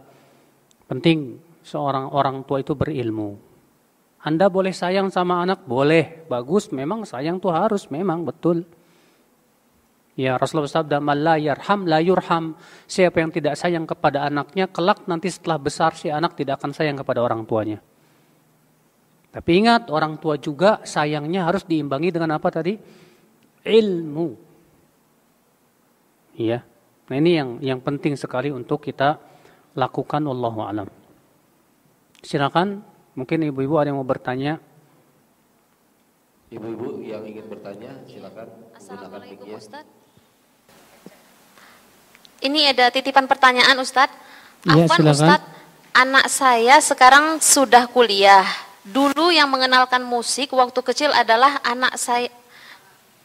penting seorang orang tua itu berilmu. Anda boleh sayang sama anak, boleh, bagus, memang sayang tuh harus, memang betul. Ya Rasulullah bersabda, "Man la yarham la yurham." Siapa yang tidak sayang kepada anaknya, kelak nanti setelah besar si anak tidak akan sayang kepada orang tuanya. Tapi ingat, orang tua juga sayangnya harus diimbangi dengan apa tadi? Ilmu. Iya. Nah ini yang penting sekali untuk kita lakukan, wallahu a'lam. Silakan. Mungkin ibu-ibu ada yang mau bertanya. Ibu-ibu yang ingin bertanya silakan. Assalamualaikum Ustaz. Ini ada titipan pertanyaan Ustadz. Iya, Afwan silakan. Ustadz, anak saya sekarang sudah kuliah. Dulu yang mengenalkan musik waktu kecil adalah anak saya,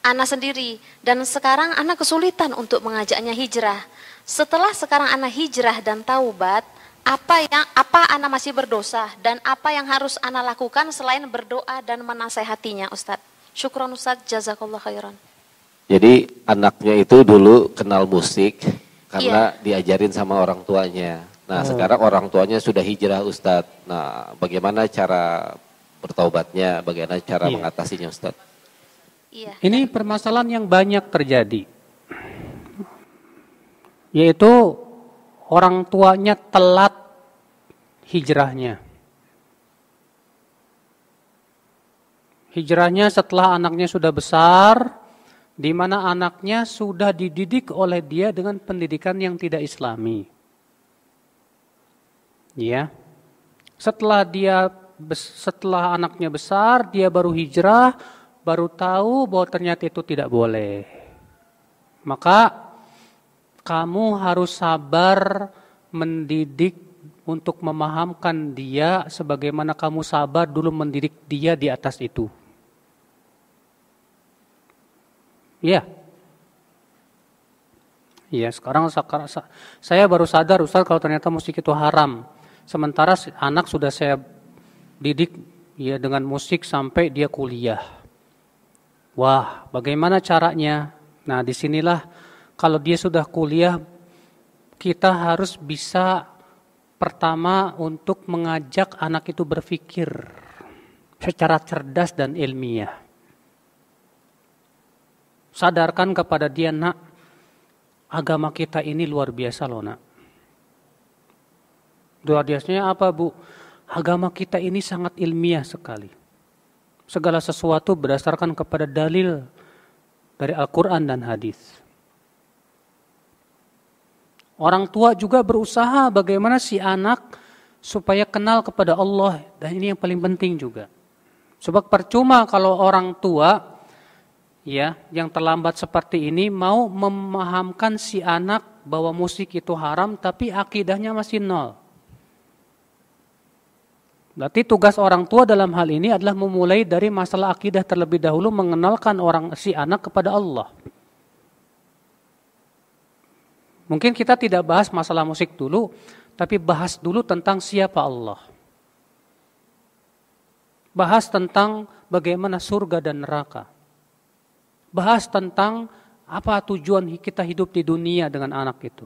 anak sendiri. Dan sekarang anak kesulitan untuk mengajaknya hijrah. Setelah sekarang anak hijrah dan taubat, apa anak masih berdosa dan apa yang harus anak lakukan selain berdoa dan menasehatinya Ustadz? Syukron Ustadz, jazakallah khairan. Jadi anaknya itu dulu kenal musik karena diajarin sama orang tuanya. Nah sekarang orang tuanya sudah hijrah Ustadz. Nah bagaimana cara bertaubatnya, bagaimana cara mengatasinya Ustadz? Iya. Ini permasalahan yang banyak terjadi. Yaitu orang tuanya telat hijrahnya. Hijrahnya setelah anaknya sudah besar, di mana anaknya sudah dididik oleh dia dengan pendidikan yang tidak islami. Ya. Setelah anaknya besar, dia baru hijrah, baru tahu bahwa ternyata itu tidak boleh. Maka kamu harus sabar mendidik untuk memahamkan dia sebagaimana kamu sabar dulu mendidik dia di atas itu. Ya. Ya, sekarang saya baru sadar Ustaz kalau ternyata musik itu haram. Sementara anak sudah saya didik ya dengan musik sampai dia kuliah. Wah, bagaimana caranya? Nah, disinilah kalau dia sudah kuliah, kita harus bisa pertama untuk mengajak anak itu berpikir secara cerdas dan ilmiah. Sadarkan kepada dia, nak, agama kita ini luar biasa loh, nak. Luar biasanya apa, Bu? Agama kita ini sangat ilmiah sekali. Segala sesuatu berdasarkan kepada dalil dari Al-Quran dan hadis. Orang tua juga berusaha bagaimana si anak supaya kenal kepada Allah. Dan ini yang paling penting juga. Sebab percuma kalau orang tua ya yang terlambat seperti ini mau memahamkan si anak bahwa musik itu haram tapi akidahnya masih nol. Berarti tugas orang tua dalam hal ini adalah memulai dari masalah akidah terlebih dahulu, mengenalkan si anak kepada Allah. Mungkin kita tidak bahas masalah musik dulu, tapi bahas dulu tentang siapa Allah. Bahas tentang bagaimana surga dan neraka. Bahas tentang apa tujuan kita hidup di dunia dengan anak itu.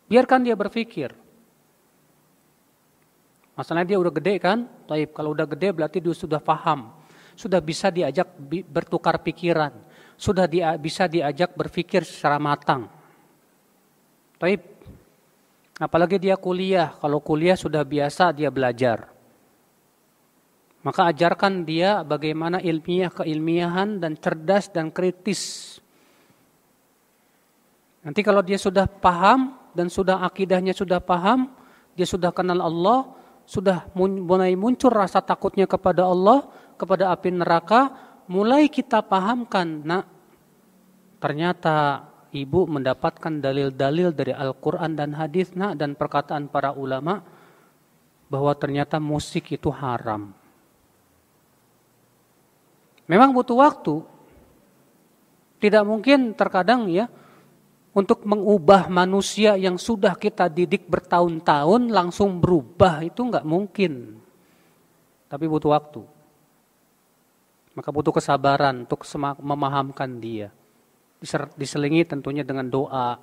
Biarkan dia berpikir. Masalahnya dia udah gede kan? Taib, kalau udah gede berarti dia sudah paham. Sudah bisa diajak bertukar pikiran. Sudah bisa diajak berpikir secara matang. Taib, apalagi dia kuliah. Kalau kuliah sudah biasa dia belajar. Maka ajarkan dia bagaimana keilmiahan dan cerdas dan kritis. Nanti kalau dia sudah paham dan sudah akidahnya sudah paham, dia sudah kenal Allah, sudah mulai muncul rasa takutnya kepada Allah, kepada api neraka, mulai kita pahamkan, nak, ternyata ibu mendapatkan dalil-dalil dari Al-Quran dan hadis, nak, dan perkataan para ulama bahwa ternyata musik itu haram. Memang butuh waktu. Tidak mungkin terkadang ya untuk mengubah manusia yang sudah kita didik bertahun-tahun langsung berubah, itu enggak mungkin. Tapi butuh waktu. Maka butuh kesabaran untuk memahamkan dia. Diselingi tentunya dengan doa.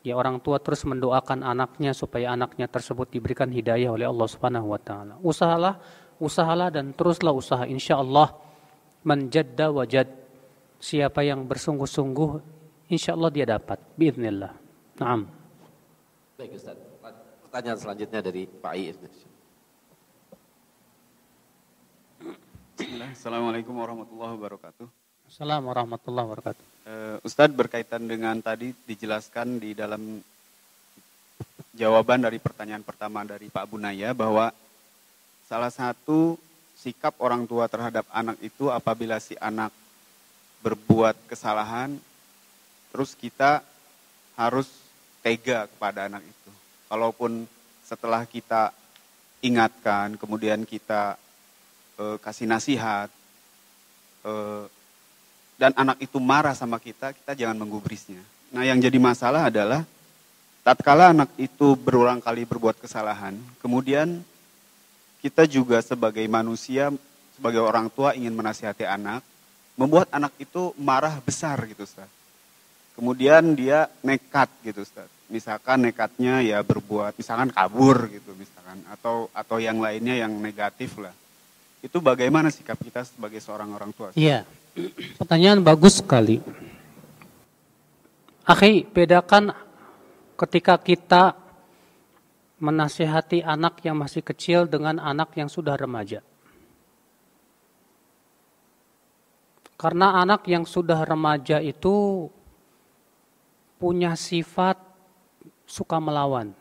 Ya, orang tua terus mendoakan anaknya supaya anaknya tersebut diberikan hidayah oleh Allah Subhanahu wa taala. Usahalah dan teruslah usaha, insyaallah man jadda wajad. Siapa yang bersungguh-sungguh, insyaallah dia dapat biiznillah. Naam. Baik Ustaz. Pertanyaan selanjutnya dari Pak I. Bismillah. Assalamualaikum warahmatullahi wabarakatuh. Assalamualaikum warahmatullahi wabarakatuh. Ustadz, berkaitan dengan tadi dijelaskan di dalam jawaban dari pertanyaan pertama dari Pak Bunaya bahwa salah satu sikap orang tua terhadap anak itu apabila si anak berbuat kesalahan, terus kita harus tega kepada anak itu. Kalaupun setelah kita ingatkan, kemudian kita kasih nasihat, dan anak itu marah sama kita, kita jangan menggubrisnya. Nah, yang jadi masalah adalah tatkala anak itu berulang kali berbuat kesalahan, kemudian kita juga sebagai manusia, sebagai orang tua ingin menasihati anak, membuat anak itu marah besar gitu, Ustaz. Kemudian dia nekat gitu, Ustaz. Misalkan nekatnya ya berbuat, misalkan kabur gitu, misalkan, atau yang lainnya yang negatif lah. Itu bagaimana sikap kita sebagai seorang orang tua? Iya, pertanyaan bagus sekali. Akhi, bedakan ketika kita menasihati anak yang masih kecil dengan anak yang sudah remaja. Karena anak yang sudah remaja itu punya sifat suka melawan.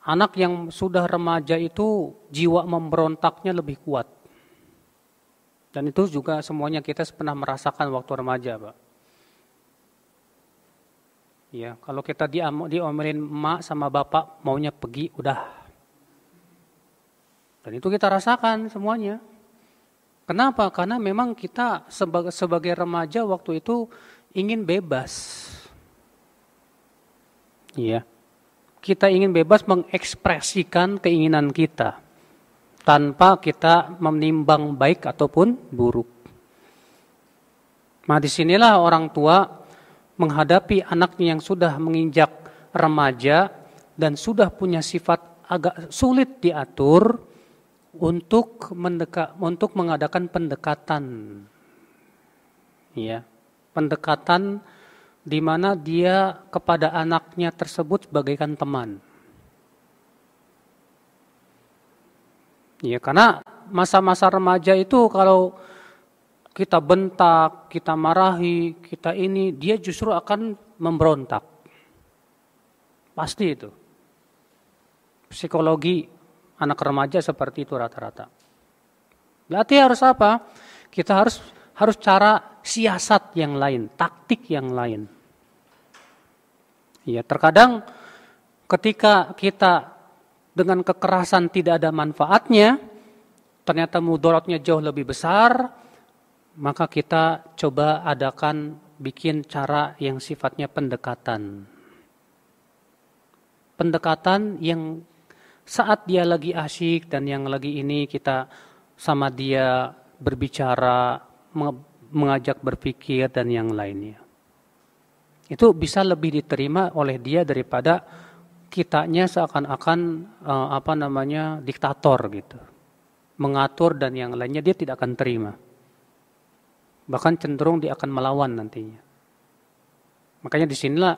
Anak yang sudah remaja itu jiwa memberontaknya lebih kuat. Dan itu juga semuanya kita pernah merasakan waktu remaja, Pak. Ya, kalau kita diomelin emak sama bapak maunya pergi, udah. Dan itu kita rasakan semuanya. Kenapa? Karena memang kita sebagai remaja waktu itu ingin bebas. Iya. Kita ingin bebas mengekspresikan keinginan kita tanpa kita menimbang baik ataupun buruk. Nah, disinilah orang tua menghadapi anaknya yang sudah menginjak remaja dan sudah punya sifat agak sulit diatur untuk mengadakan pendekatan. Ya, pendekatan di mana dia kepada anaknya tersebut bagaikan teman. Ya, karena masa-masa remaja itu kalau kita bentak, kita marahi, kita ini, dia justru akan memberontak. Pasti itu. Psikologi anak remaja seperti itu rata-rata. Berarti harus apa? Kita harus cara siasat yang lain, taktik yang lain. Ya, terkadang ketika kita dengan kekerasan tidak ada manfaatnya, ternyata mudaratnya jauh lebih besar, maka kita coba adakan bikin cara yang sifatnya pendekatan. Pendekatan yang saat dia lagi asyik dan yang lagi ini kita sama dia berbicara, mengajak berpikir dan yang lainnya. Itu bisa lebih diterima oleh dia daripada kitanya seakan-akan diktator gitu. Mengatur dan yang lainnya dia tidak akan terima. Bahkan cenderung dia akan melawan nantinya. Makanya disinilah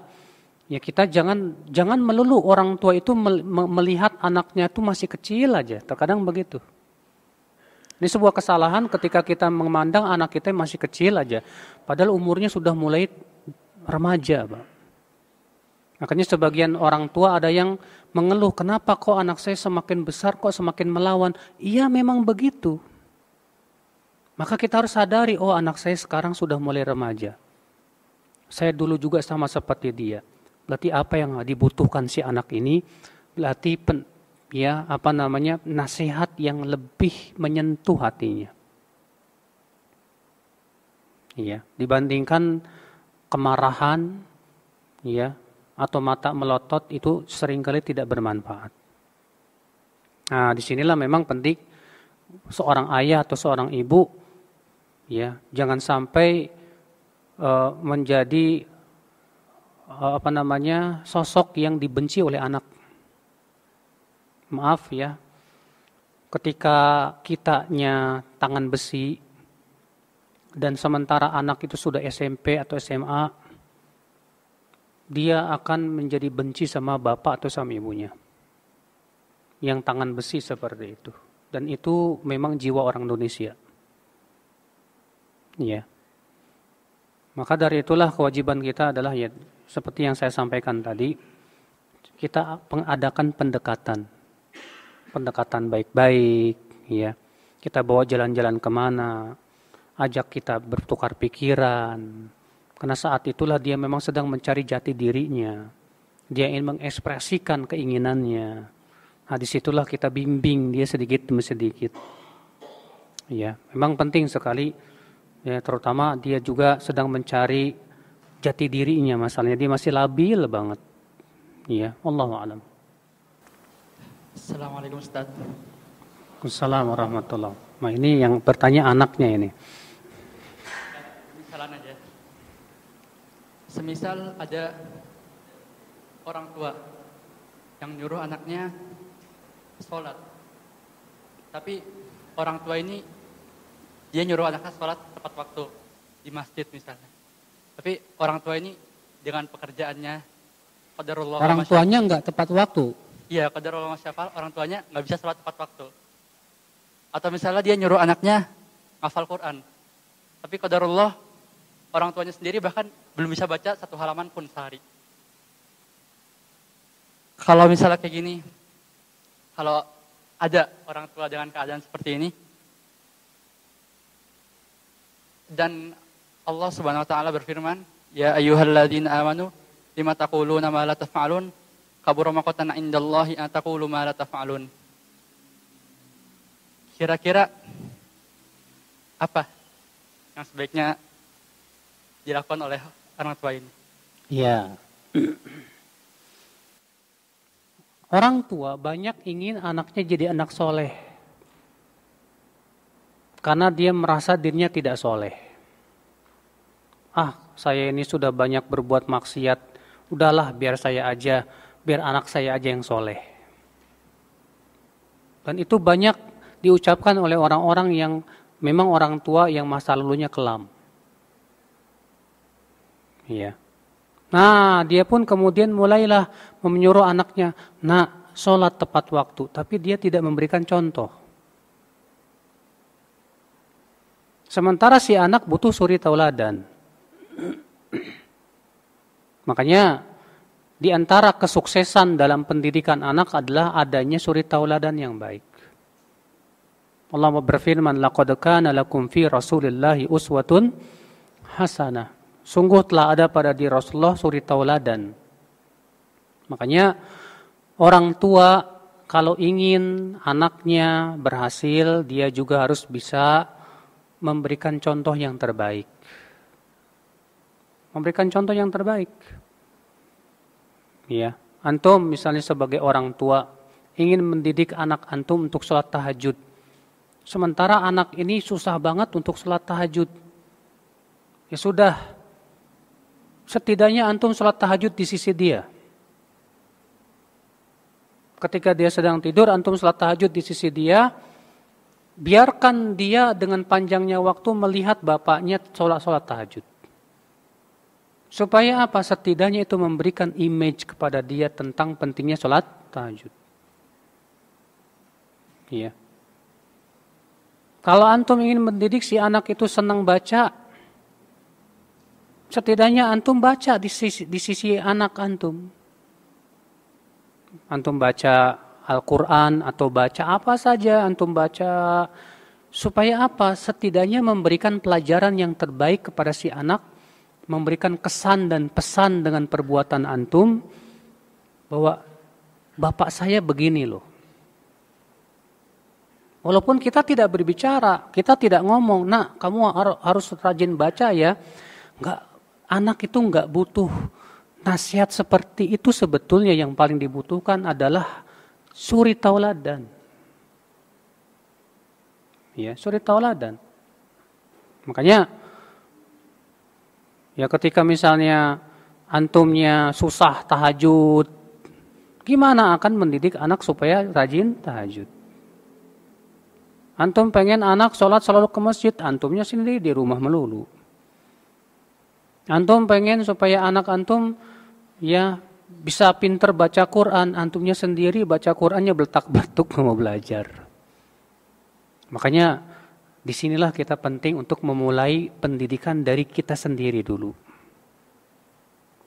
ya kita jangan melulu orang tua itu melihat anaknya itu masih kecil aja. Terkadang begitu. Ini sebuah kesalahan ketika kita memandang anak kita masih kecil aja. Padahal umurnya sudah mulai remaja, Pak. Makanya sebagian orang tua ada yang mengeluh, kenapa kok anak saya semakin besar kok semakin melawan? Iya memang begitu. Maka kita harus sadari, oh anak saya sekarang sudah mulai remaja. Saya dulu juga sama seperti dia. Berarti apa yang dibutuhkan si anak ini? Berarti nasihat yang lebih menyentuh hatinya. Iya, dibandingkan kemarahan, ya, atau mata melotot itu seringkali tidak bermanfaat. Nah, disinilah memang penting seorang ayah atau seorang ibu, ya, jangan sampai menjadi sosok yang dibenci oleh anak. Maaf ya, ketika kitanya tangan besi dan sementara anak itu sudah SMP atau SMA, dia akan menjadi benci sama bapak atau sama ibunya yang tangan besi seperti itu. Dan itu memang jiwa orang Indonesia. Ya. Maka dari itulah kewajiban kita adalah ya seperti yang saya sampaikan tadi, kita mengadakan pendekatan baik-baik, ya. Kita bawa jalan-jalan kemana, ajak kita bertukar pikiran, Karena saat itulah dia memang sedang mencari jati dirinya. Dia ingin mengekspresikan keinginannya. Nah, disitulah kita bimbing dia sedikit demi sedikit. Ya, memang penting sekali. Ya, terutama dia juga sedang mencari jati dirinya. Masalahnya dia masih labil banget. Ya, Allahu a'lam. Assalamualaikum Ustaz. Assalamualaikum warahmatullahi wabarakatuh. Nah, ini yang bertanya anaknya ini. Misalan aja. Semisal ada orang tua yang nyuruh anaknya sholat. Tapi orang tua ini dia nyuruh anaknya sholat tepat waktu di masjid misalnya. Tapi orang tua ini dengan pekerjaannya qadarullah Orang tuanya nggak tepat waktu. Iya, qadarullah masyafal, orang tuanya nggak bisa sholat tepat waktu. Atau misalnya dia nyuruh anaknya ngafal Quran. Tapi qadarullah orang tuanya sendiri bahkan belum bisa baca satu halaman pun sehari. Kalau misalnya kayak gini, kalau ada orang tua dengan keadaan seperti ini, dan Allah Subhanahu wa taala berfirman, "Ya ayyuhalladzina amanu lima taquluna ma la taf'alun? Kabura maqatan 'indallahi an taqulu ma la taf'alun." Kira-kira apa yang sebaiknya dilakukan oleh orang tua ini? Ya. Orang tua banyak ingin anaknya jadi anak soleh. Karena dia merasa dirinya tidak soleh. Saya ini sudah banyak berbuat maksiat. Udahlah biar anak saya aja yang soleh. Dan itu banyak diucapkan oleh orang-orang yang memang orang tua yang masa lalunya kelam. Iya. Nah, dia pun kemudian mulailah menyuruh anaknya, "Nak, sholat tepat waktu." Tapi dia tidak memberikan contoh. Sementara si anak butuh suri tauladan. Makanya di antara kesuksesan dalam pendidikan anak adalah adanya suri tauladan yang baik. Allah berfirman, "Laqad kana lakum fi Rasulillahi uswatun hasanah." Sungguh telah ada pada diri Rasulullah suri tauladan. Makanya orang tua kalau ingin anaknya berhasil, dia juga harus bisa memberikan contoh yang terbaik. Memberikan contoh yang terbaik. Ya, antum misalnya sebagai orang tua ingin mendidik anak antum untuk sholat tahajud. Sementara anak ini susah banget untuk sholat tahajud. Ya sudah, setidaknya antum sholat tahajud di sisi dia. Ketika dia sedang tidur, antum sholat tahajud di sisi dia. Biarkan dia dengan panjangnya waktu melihat bapaknya sholat tahajud. Supaya apa? Setidaknya itu memberikan image kepada dia tentang pentingnya sholat tahajud. Iya. Kalau antum ingin mendidik si anak itu senang baca, setidaknya antum baca di sisi anak antum. Antum baca Al-Quran atau baca apa saja antum baca. Supaya apa? Setidaknya memberikan pelajaran yang terbaik kepada si anak. Memberikan kesan dan pesan dengan perbuatan antum. Bahwa bapak saya begini loh. Walaupun kita tidak berbicara, kita tidak ngomong, "Nak, kamu harus rajin baca ya." Anak itu enggak butuh nasihat seperti itu. Sebetulnya yang paling dibutuhkan adalah suri tauladan. Ya, suri tauladan. Makanya ya ketika misalnya antumnya susah tahajud, gimana akan mendidik anak supaya rajin tahajud? Antum pengen anak sholat selalu ke masjid, antumnya sendiri di rumah melulu. Antum pengen supaya anak antum ya bisa pinter baca Quran, antumnya sendiri baca Qurannya beletak-beletuk mau belajar. Makanya disinilah kita penting untuk memulai pendidikan dari kita sendiri dulu.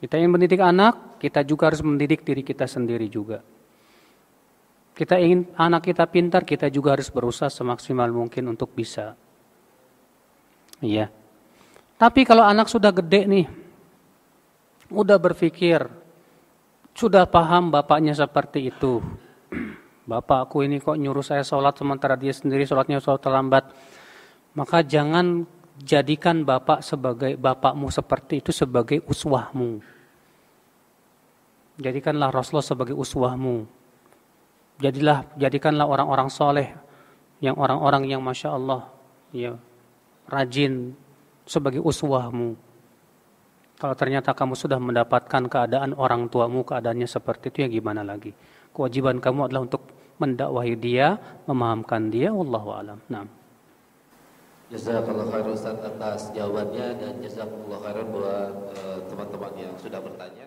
Kita ingin mendidik anak, kita juga harus mendidik diri kita sendiri juga. Kita ingin anak kita pintar, kita juga harus berusaha semaksimal mungkin untuk bisa. Iya. Tapi kalau anak sudah gede nih, udah berpikir, sudah paham bapaknya seperti itu. Bapakku ini kok nyuruh saya sholat sementara dia sendiri sholatnya sholat terlambat. Maka jangan jadikan bapakmu seperti itu sebagai uswahmu. Jadikanlah Rasulullah sebagai uswahmu. Jadikanlah orang-orang soleh, yang orang-orang yang masya Allah, ya, rajin sebagai uswahmu. Kalau ternyata kamu sudah mendapatkan keadaan orang tuamu, keadaannya seperti itu, ya gimana lagi? Kewajiban kamu adalah untuk mendakwahi dia, memahamkan dia. Wallahu a'lam. Nah. Jazakallah khairan Ustaz atas jawabannya dan jazakumullah khairan buat teman-teman yang sudah bertanya.